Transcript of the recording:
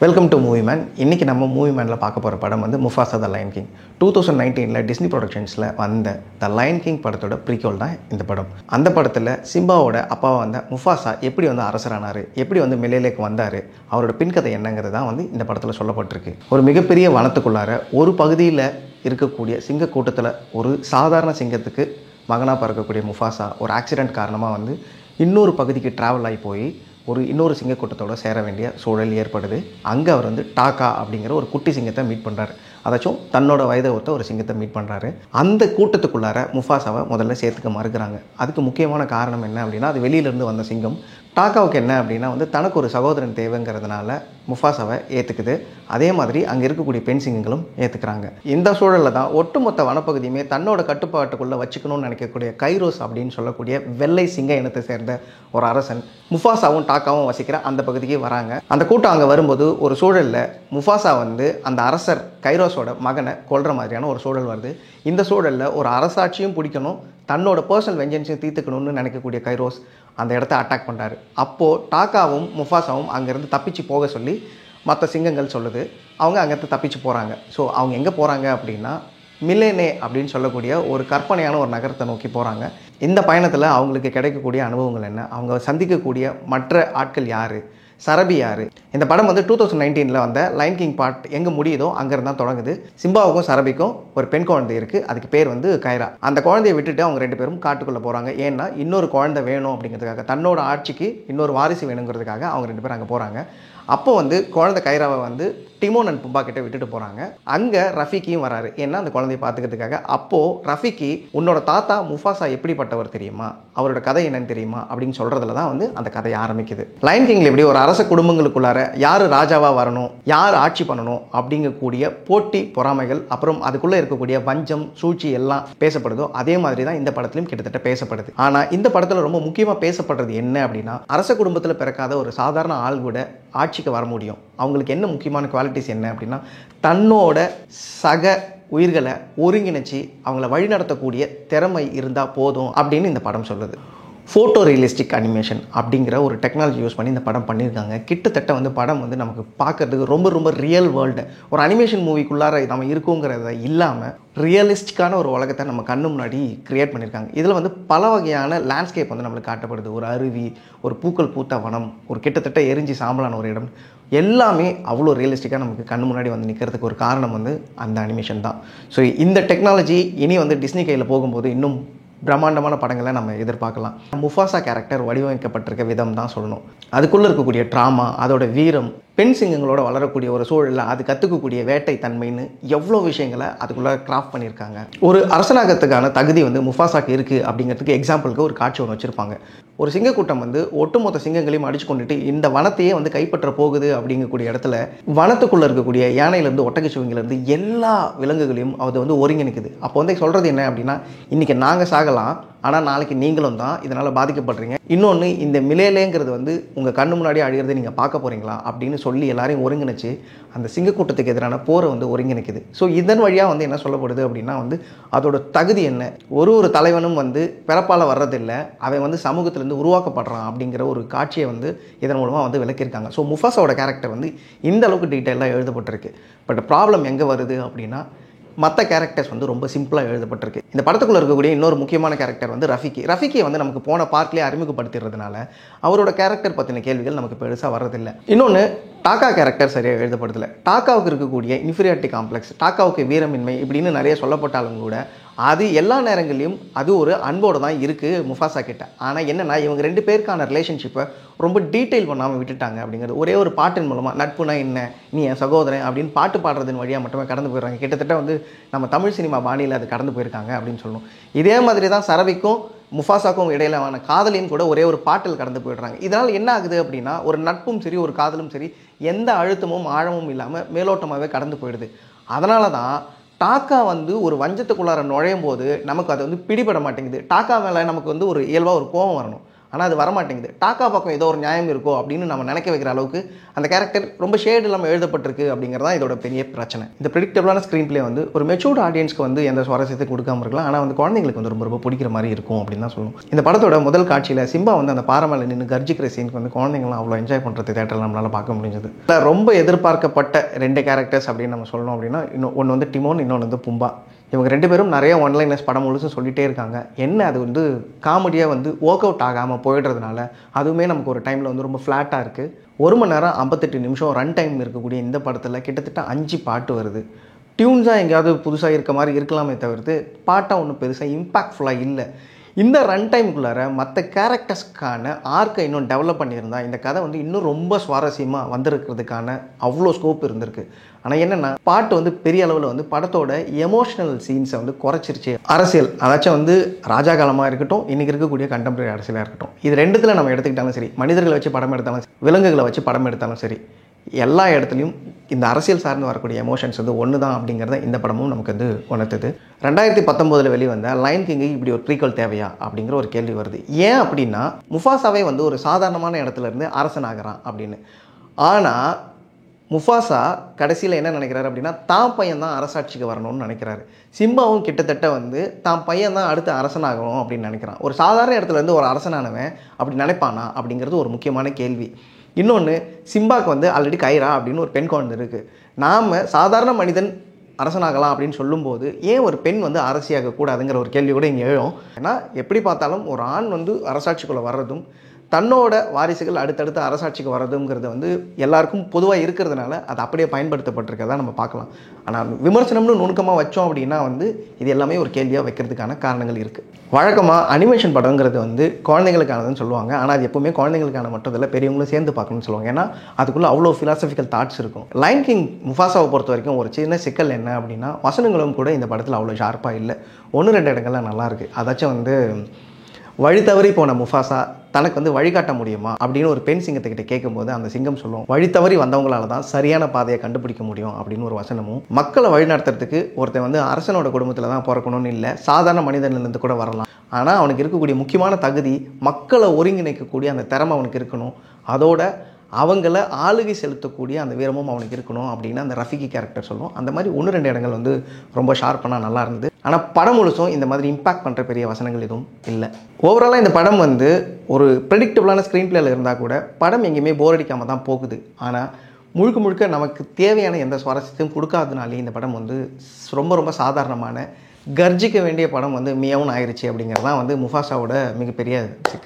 Welcome to movie man. இன்றைக்கி நம்ம movie மேனில் பார்க்க போகிற படம் வந்து Mufasa the lion king. 2019 Disney ப்ரொடக்ஷன்ஸில் வந்த த லயன் கிங் படத்தோட ப்ரீக்வல் தான் இந்த படம். அந்த படத்தில் சிம்பாவோட அப்பாவை வந்த முஃபாசா எப்படி வந்து அரசரானார், எப்படி வந்து மிலேலேக்கு வந்தார், அவரோட பின்கதை என்னங்கிறது தான் வந்து இந்த படத்தில் சொல்லப்பட்டிருக்கு. ஒரு மிகப்பெரிய வனத்துக்குள்ளார ஒரு பகுதியில் இருக்கக்கூடிய சிங்க கூட்டத்தில் ஒரு சாதாரண சிங்கத்துக்கு மகனாக பிறக்கக்கூடிய முஃபாசா ஒரு ஆக்சிடெண்ட் காரணமாக வந்து இன்னொரு பகுதிக்கு ட்ராவல் ஆகி போய் இன்னொரு சிங்கக்கூட்டத்தோடு சேர வேண்டிய சூழல் ஏற்படுது. அங்கே அவர் வந்து டாக்கா அப்படிங்கிற ஒரு குட்டி சிங்கத்தை மீட் பண்ணுறாரு. அதாச்சும் தன்னோட வயதை ஒத்த ஒரு சிங்கத்தை மீட் பண்ணுறாரு. அந்த கூட்டத்துக்குள்ளார முஃபாசாவை முதல்ல சேர்த்துக்க மறுக்கிறாங்க. அதுக்கு முக்கியமான காரணம் என்ன அப்படின்னா, அது வெளியிலேருந்து வந்த சிங்கம். டாக்காவுக்கு என்ன அப்படின்னா வந்து தனக்கு ஒரு சகோதரன் தேவைங்கிறதுனால முஃபாசாவை ஏற்றுக்குது. அதே மாதிரி அங்கே இருக்கக்கூடிய பெண் சிங்கங்களும் ஏற்றுக்கிறாங்க. இந்த சூழலில் தான் ஒட்டுமொத்த வனப்பகுதியுமே தன்னோட கட்டுப்பாட்டுக்குள்ளே வச்சுக்கணும்னு நினைக்கக்கூடிய கைரோஸ் அப்படின்னு சொல்லக்கூடிய வெள்ளை சிங்க இனத்தை சேர்ந்த ஒரு அரசன் முஃபாசாவும் டாக்காவும் வசிக்கிற அந்த பகுதிக்கு வராங்க. அந்த கூட்டம் அங்கே வரும்போது ஒரு சூழலில் முஃபாசா வந்து அந்த அரசர் கைரோஸோட மகனை கொல்ற மாதிரியான ஒரு சூழல் வருது. இந்த சூழலில் ஒரு அரசாட்சியும் பிடிக்கணும், தன்னோட பர்சனல் வெஞ்சன்ஸையும் தீர்த்துக்கணும்னு நினைக்கக்கூடிய கைரோஸ் அந்த இடத்த அட்டாக் பண்ணுறாரு. அப்போது டாக்காவும் முஃபாசாவும் அங்கேருந்து தப்பிச்சு போக சொல்லி மற்ற சிங்கங்கள் சொல்லுது. அவங்க அங்கேருந்து தப்பிச்சு போகிறாங்க. ஸோ அவங்க எங்கே போகிறாங்க அப்படின்னா மிலேனே அப்படின்னு சொல்லக்கூடிய ஒரு கற்பனையான ஒரு நகரத்தை நோக்கி போகிறாங்க. இந்த பயணத்தில் அவங்களுக்கு கிடைக்கக்கூடிய அனுபவங்கள் என்ன, அவங்க சந்திக்கக்கூடிய மற்ற ஆட்கள் யார், சரபி யார். இந்த படம் வந்து 2019 வந்த லயன் கிங் பார்ட் எங்கே முடியுதோ அங்கேருந்து தான் தொடங்குது. சிம்பாவுக்கும் சரபிக்கும் ஒரு பெண் குழந்தை இருக்குது. அதுக்கு பேர் வந்து கைரா. அந்த குழந்தையை விட்டுட்டு அவங்க ரெண்டு பேரும் காட்டுக்குள்ளே போகிறாங்க. ஏன்னா இன்னொரு குழந்தை வேணும் அப்படிங்கிறதுக்காக, தன்னோட ஆட்சிக்கு இன்னொரு வாரிசு வேணுங்கிறதுக்காக அவங்க ரெண்டு பேரும் அங்கே போகிறாங்க. அப்போ வந்து குழந்தை கைராவை வந்து டிமோன் அண்ட் பும்பா கிட்ட விட்டுட்டு போகிறாங்க. அங்கே ரஃபிக்கியும் வராரு, ஏன்னா அந்த குழந்தையை பார்த்துக்கிறதுக்காக. அப்போது ரஃபிக்கு உன்னோட தாத்தா முஃபாசா எப்படிப்பட்டவர் தெரியுமா, அவரோட கதை என்னன்னு தெரியுமா அப்படின்னு சொல்கிறதுல தான் வந்து அந்த கதையை ஆரம்பிக்குது. லயன் கிங்கில் எப்படி ஒரு அரச குடும்பங்களுக்குள்ளார யார் ராஜாவாக வரணும், யார் ஆட்சி பண்ணணும் அப்படிங்கக்கூடிய போட்டி பொறாமைகள், அப்புறம் அதுக்குள்ளே இருக்கக்கூடிய வஞ்சம் சூழ்ச்சி எல்லாம் பேசப்படுதோ அதே மாதிரி தான் இந்த படத்துலையும் கிட்டத்தட்ட பேசப்படுது. ஆனால் இந்த படத்தில் ரொம்ப முக்கியமாக பேசப்படுறது என்ன அப்படின்னா, அரச குடும்பத்தில் பிறக்காத ஒரு சாதாரண ஆள் கூட ஆட்சிக்கு வர முடியும். அவங்களுக்கு என்ன முக்கியமான குவாலிட்டிஸ் என்ன அப்படின்னா, தன்னோட சக உயிர்களை ஒருங்கிணைச்சி அவங்கள வழிநடத்தக்கூடிய திறமை இருந்தால் போதும் அப்படின்னு இந்த படம் சொல்லுது. ஃபோட்டோ ரியலிஸ்டிக் அனிமேஷன் அப்படிங்கிற ஒரு டெக்னாலஜி யூஸ் பண்ணி இந்த படம் பண்ணியிருக்காங்க. கிட்டத்தட்ட வந்து படம் வந்து நமக்கு பார்க்குறதுக்கு ரொம்ப ரொம்ப ரியல் வேர்ல்டு, ஒரு அனிமேஷன் மூவிக்குள்ளார நம்ம இருக்குங்கிறத இல்லாமல் ரியலிஸ்டிக்கான ஒரு உலகத்தை நம்ம கண்ணு முன்னாடி க்ரியேட் பண்ணியிருக்காங்க. இதில் வந்து பல வகையான லேண்ட்ஸ்கேப் வந்து நம்மளுக்கு காட்டப்படுது. ஒரு அருவி, ஒரு பூக்கள் பூத்த வனம், ஒரு கிட்டத்தட்ட எரிஞ்சு சாம்பலான ஒரு இடம், எல்லாமே அவ்வளோ ரியலிஸ்டிக்காக நமக்கு கண்ணு முன்னாடி வந்து நிற்கிறதுக்கு ஒரு காரணம் வந்து அந்த அனிமேஷன் தான். ஸோ இந்த டெக்னாலஜி இனி வந்து டிஸ்னி கையில் போகும்போது இன்னும் பிரம்மாண்டமான படங்களை நம்ம எதிர்பார்க்கலாம். முஃபாசா கேரக்டர் வடிவமைக்கப்பட்டிருக்க விதம் தான் சொல்லணும். அதுக்குள்ளே இருக்கக்கூடிய ட்ராமா, அதோட வீரம், பெண் சிங்கங்களோட வளரக்கூடிய ஒரு சூழலில் அது கற்றுக்கக்கூடிய வேட்டை தன்மைன்னு எவ்வளோ விஷயங்களை அதுக்குள்ளே கிராஃப்ட் பண்ணியிருக்காங்க. ஒரு அரசனாகத்துக்கான தகுதி வந்து முஃபாசாக்கு இருக்குது அப்படிங்கிறதுக்கு எக்ஸாம்பிளுக்கு ஒரு காட்சி ஒன்று வச்சுருப்பாங்க. ஒரு சிங்கக்கூட்டம் வந்து ஒட்டுமொத்த சிங்கங்களையும் அடிச்சு கொண்டுட்டு இந்த வனத்தையே வந்து கைப்பற்ற போகுது அப்படிங்கக்கூடிய இடத்துல வனத்துக்குள்ளே இருக்கக்கூடிய யானையிலேருந்து ஒட்டகச்சிவங்கிலேருந்து எல்லா விலங்குகளையும் அது வந்து ஒருங்கிணைக்குது. அப்போ வந்து சொல்கிறது என்ன அப்படின்னா, இன்றைக்கி நாங்கள் சாகலாம், ஆனால் நாளைக்கு நீங்களும் தான் இதனால் பாதிக்கப்படுறீங்க. இன்னொன்று, இந்த மிலேலேங்கிறது வந்து உங்கள் கண்ணு முன்னாடி அழிகிறத நீங்கள் பார்க்க போகிறீங்களா அப்படின்னு சொல்லி எல்லாரையும் ஒருங்கிணைச்சு அந்த சிங்கக்கூட்டத்துக்கு எதிரான போரை வந்து ஒருங்கிணைக்குது. ஸோ இதன் வழியாக வந்து என்ன சொல்லப்படுது அப்படின்னா வந்து அதோட தகுதி என்ன, ஒரு தலைவனும் வந்து பிறப்பால் வர்றதில்லை, அவன் வந்து சமூகத்திலேருந்து உருவாக்கப்படுறான் அப்படிங்கிற ஒரு காட்சியை வந்து இதன் மூலமாக வந்து விளக்கியிருக்காங்க. ஸோ முஃபாசாவோட கேரக்டர் வந்து இந்த அளவுக்கு டீட்டெயிலாக எழுதப்பட்டிருக்கு. பட் ப்ராப்ளம் எங்கே வருது அப்படின்னா, மற்ற கேரக்டர்ஸ் வந்து ரொம்ப சிம்பிளாக எழுதப்பட்டிருக்கு. இந்த படத்துக்குள்ளே இருக்கக்கூடிய இன்னொரு முக்கியமான கேரக்டர் வந்து ரஃபிக்கியை வந்து நமக்கு போன பார்ட்லேயே அறிமுகப்படுத்துறதுனால அவரோட கேரக்டர் பற்றின கேள்விகள் நமக்கு பெருசாக வர்றதில்லை. இன்னொன்று, டாக்கா கேரக்டர் சரியாக எழுதப்படுதில்லை. டாக்காவுக்கு இருக்கக்கூடிய இன்ஃபீரியாரிட்டி காம்ப்ளெக்ஸ், டாக்காவுக்கு வீரமின்மை இப்படின்னு நிறைய சொல்லப்பட்டாலும் கூட அது எல்லா நேரங்களையும் அது ஒரு அன்போடு தான் இருக்குது முஃபாசா கிட்ட. ஆனால் என்னென்னா, இவங்க ரெண்டு பேருக்கான ரிலேஷன்ஷிப்பை ரொம்ப டீட்டெயில் பண்ணாமல் விட்டுட்டாங்க அப்படிங்கிறது. ஒரே ஒரு பாட்டின் மூலமாக நட்புனா என்ன, நீ என் சகோதரன் அப்படின்னு பாட்டு பாடுறதன் வழியாக மட்டுமே கடந்து போயிடுறாங்க. கிட்டத்தட்ட வந்து நம்ம தமிழ் சினிமா பாணியில் அது கடந்து போயிருக்காங்க அப்படின்னு சொல்லணும். இதே மாதிரி தான் சரபிக்கும் முஃபாசாக்கும் இடையிலான காதலையும் கூட ஒரே ஒரு பாட்டில் கடந்து போயிடுறாங்க. இதனால் என்ன ஆகுது அப்படின்னா, ஒரு நட்பும் சரி ஒரு காதலும் சரி எந்த அழுத்தமும் ஆழமும் இல்லாமல் மேலோட்டமாகவே கடந்து போயிடுது. அதனால தான் டாக்கா வந்து ஒரு வஞ்சத்துக்குள்ளார நுழையும் போது நமக்கு அது வந்து பிடிபட மாட்டேங்குது. டாக்கா மேலே நமக்கு வந்து ஒரு இயல்பாக ஒரு கோபம் வரணும். ஆனால் அது வரமாட்டேங்குது. டாக்கா பக்கம் ஏதோ ஒரு நியாயம் இருக்கோ அப்படின்னு நம்ம நினைக்க வைக்கிற அளவுக்கு அந்த கேரக்டர் ரொம்ப ஷேடு இல்லாமல் எழுதப்பட்டிருக்கு அப்படிங்கிறது தான் இதோட பெரிய பிரச்சனை. இந்த ப்ரெடிக்டபிளான ஸ்க்ரீன் பிளே வந்து ஒரு மெச்சூர்ட் ஆடியன்ஸ்க்கு வந்து எந்த சுவாரஸ்யத்தை கொடுக்காம இருக்கலாம், ஆனால் வந்து குழந்தைங்களுக்கு வந்து ரொம்ப ரொம்ப பிடிக்கிற மாதிரி இருக்கும் அப்படின்னு தான் சொல்லணும். இந்த படத்தோட முதல் காட்சியில் சிம்பா வந்து அந்த பாறை மேலே நின்று கர்ஜிக்கிற சீனுக்கு வந்து குழந்தைங்களாம் அவ்வளோ என்ஜாய் பண்ணுறது தேட்டரில் நம்மளால் பார்க்க முடிஞ்சது. ரொம்ப எதிர்பார்க்கப்பட்ட 2 கேரக்டர்ஸ் அப்படின்னு நம்ம சொல்லணும் அப்படின்னா, ஒன்று வந்து டிமோன், இன்னொன்று வந்து பும்பா. இவங்க 2 பேரும் நிறைய ஒன்லைனர்ஸ் படம் முழுசும் சொல்லிகிட்டே இருக்காங்க. என்ன அது வந்து காமெடியாக வந்து ஒர்க் அவுட் ஆகாமல் போயிடுறதுனால அதுவுமே நமக்கு ஒரு டைமில் வந்து ரொம்ப ஃப்ளாட்டாக இருக்குது. 1 மணி நேரம் 58 நிமிஷம் ரன் டைம் இருக்கக்கூடிய இந்த படத்தில் கிட்டத்தட்ட 5 பாட்டு வருது. டியூன்ஸாக எங்கேயாவது புதுசாக இருக்க மாதிரி இருக்கலாமே தவிர்த்து பாட்டாக ஒன்றும் பெருசாக இம்பாக்ட்ஃபுல்லாக இல்லை. இந்த ரன் டைமுக்குள்ளார மற்ற கேரக்டர்ஸ்க்கான ஆர்க்கை இன்னும் டெவலப் பண்ணியிருந்தா இந்த கதை வந்து இன்னும் ரொம்ப சுவாரஸ்யமாக வந்திருக்கிறதுக்கான அவ்வளோ ஸ்கோப் இருந்திருக்கு. ஆனால் என்னென்னா பாட்டு வந்து பெரிய அளவில் வந்து படத்தோட எமோஷ்னல் சீன்ஸை வந்து குறைச்சிருச்சு. அரசியல் அதாச்சும் வந்து ராஜா காலமாக இருக்கட்டும், இன்றைக்கி இருக்கக்கூடிய கண்டெம்பரரி அரசியலாக இருக்கட்டும், இது 2த்தில் நம்ம எடுத்துக்கிட்டாலும் சரி, மனிதர்களை வச்சு படம் எடுத்தாலும் சரி, விலங்குகளை வச்சு படம் எடுத்தாலும் சரி, எல்லா இடத்துலையும் இந்த அரசியல் சார்ந்து வரக்கூடிய எமோஷன்ஸ் வந்து ஒன்று தான் அப்படிங்கிறத இந்த படமும் நமக்கு வந்து உணர்த்துது. 2019 வெளிவந்த லயன் கிங்கு இப்படி ஒரு ப்ரீக்வல் தேவையா அப்படிங்கிற ஒரு கேள்வி வருது. ஏன் அப்படின்னா, முஃபாசாவே வந்து ஒரு சாதாரணமான இடத்துல இருந்து அரசன் ஆகிறான் அப்படின்னு. ஆனால் முஃபாசா கடைசியில் என்ன நினைக்கிறாரு அப்படின்னா, தான் பையன் தான் அரசாட்சிக்கு வரணும்னு நினைக்கிறாரு. சிம்பாவும் கிட்டத்தட்ட வந்து தான் பையன் தான் அடுத்து அரசனாகணும் அப்படின்னு நினைக்கிறான். ஒரு சாதாரண இடத்துல இருந்து ஒரு அரசனானவன் அப்படி நினைப்பானா அப்படிங்கிறது ஒரு முக்கியமான கேள்வி. இன்னொன்று, சிம்பாவுக்கு வந்து ஆல்ரெடி கைரா அப்படின்னு ஒரு பெண் குழந்தை இருக்குது. நாம் சாதாரண மனிதன் அரசனாகலாம் அப்படின்னு சொல்லும்போது ஏன் ஒரு பெண் வந்து அரசியாக கூடாதுங்கிற ஒரு கேள்வி கூட இங்கே எழும். ஏன்னா எப்படி பார்த்தாலும் ஒரு ஆண் வந்து அரசாட்சிக்குள்ளே வர்றதும் தன்னோட வாரிசுகள் அடுத்தடுத்து அரசாட்சிக்கு வர்றதுங்கிறது வந்து எல்லாருக்கும் பொதுவாக இருக்கிறதுனால அது அப்படியே பயன்படுத்தப்பட்டிருக்கதான் நம்ம பார்க்கலாம். ஆனால் விமர்சனம்னு நுணுக்கமாக வச்சோம் அப்படின்னா வந்து இது எல்லாமே ஒரு கேள்வியாக வைக்கிறதுக்கான காரணங்கள் இருக்குது. வழக்கமாக அனிமேஷன் படங்கிறது வந்து குழந்தைங்களுக்கானதுன்னு சொல்லுவாங்க. ஆனால் அது எப்போவுமே குழந்தைங்களுக்கான மட்டும் இல்லை, பெரியவங்களும் சேர்ந்து பார்க்கணும்னு சொல்லுவாங்க. ஏன்னா அதுக்குள்ளே அவ்வளோ ஃபிலாசபிக்கல் தாட்ஸ் இருக்கும். லயன் கிங் முஃபாசாவை பொறுத்த வரைக்கும் ஒரு சின்ன சிக்கல் என்ன அப்படின்னா, வசனங்களும் கூட இந்த படத்தில் அவ்வளோ ஷார்ப்பாக இல்லை. 1-2 இடங்கள்லாம் நல்லாயிருக்கு. அதாச்சும் வந்து வழி தவறி போன முஃபாசா தனக்கு வந்து வழிகாட்ட முடியுமா அப்படின்னு ஒரு பெண் சிங்கத்துக்கிட்ட கேட்கும்போது அந்த சிங்கம் சொல்லும், வழி தவறி வந்தவங்களால தான் சரியான பாதையை கண்டுபிடிக்க முடியும் அப்படின்னு ஒரு வசனமும், மக்களை வழிநடத்துறதுக்கு ஒருத்தன் வந்து அரசனோட குடும்பத்தில் தான் பிறக்கணும்னு இல்லை, சாதாரண மனிதன்லேருந்து கூட வரலாம். ஆனால் அவனுக்கு இருக்கக்கூடிய முக்கியமான தகுதி மக்களை ஒருங்கிணைக்கக்கூடிய அந்த திறமை அவனுக்கு இருக்கணும், அதோட அவங்கள ஆளுகை செலுத்தக்கூடிய அந்த வீரமும் அவனுக்கு இருக்கணும் அப்படின்னு அந்த ரஃபிகி கேரக்டர் சொல்லும். அந்த மாதிரி 1-2 இடங்கள் வந்து ரொம்ப ஷார்ப்பாக நல்லா இருந்தது. ஆனால் படம் முழுசும் இந்த மாதிரி இம்பாக்ட் பண்ணுற பெரிய வசனங்கள் எதுவும் இல்லை. ஓவராலாக இந்த படம் வந்து ஒரு ப்ரெடிக்டபிளான ஸ்க்ரீன் பிளேயில் இருந்தால் கூட படம் எங்கேயுமே போர் அடிக்காமல் தான் போகுது. ஆனால் முழுக்க முழுக்க நமக்கு தேவையான எந்த சுவாரஸ்யத்தையும் கொடுக்காதனாலே இந்த படம் வந்து ரொம்ப ரொம்ப சாதாரணமான கர்ஜிக்க வேண்டிய படம் வந்து மியாவும் ஆயிடுச்சு அப்படிங்கிறது தான் வந்து முஃபாசாவோட மிகப்பெரிய சிக்கல்.